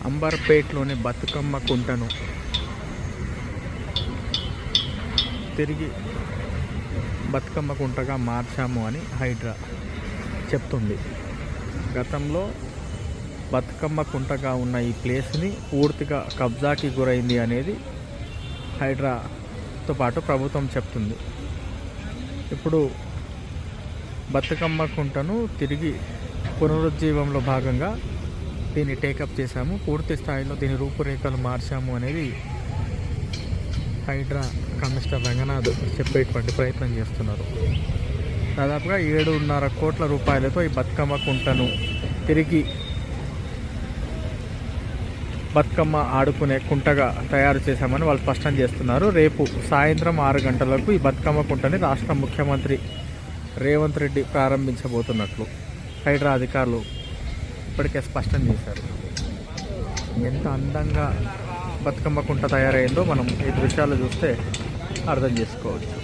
అంబర్పేట్లోని బతుకమ్మ కుంటను తిరిగి బతుకమ్మ కుంటగా మార్చాము అని హైడ్రా చెప్తుంది. గతంలో బతుకమ్మ కుంటగా ఉన్న ఈ ప్లేస్ని పూర్తిగా కబ్జాకి గురైంది అనేది హైడ్రాతో పాటు ప్రభుత్వం చెప్తుంది. ఇప్పుడు బతుకమ్మ కుంటను తిరిగి పునరుజ్జీవంలో భాగంగా దీన్ని టేకప్ చేశాము, పూర్తి స్థాయిలో దీని రూపురేఖలు మార్చాము అనేది హైడ్రా కమిషనర్ రంగనాథ్ చెప్పేటువంటి ప్రయత్నం చేస్తున్నారు. దాదాపుగా 7.5 కోట్ల రూపాయలతో ఈ బతుకమ్మ కుంటను తిరిగి బతుకమ్మ ఆడుకునే కుంటగా తయారు చేశామని వాళ్ళు స్పష్టం చేస్తున్నారు. రేపు సాయంత్రం 6 గంటలకు ఈ బతుకమ్మ కుంటని రాష్ట్ర ముఖ్యమంత్రి రేవంత్ రెడ్డి ప్రారంభించబోతున్నట్లు హైడ్రా అధికారులు ఇప్పటికే స్పష్టం చేశారు. ఎంత అందంగా బతుకమ్మ కుంట తయారైందో మనం ఈ దృశ్యాలు చూస్తే అర్థం చేసుకోవచ్చు.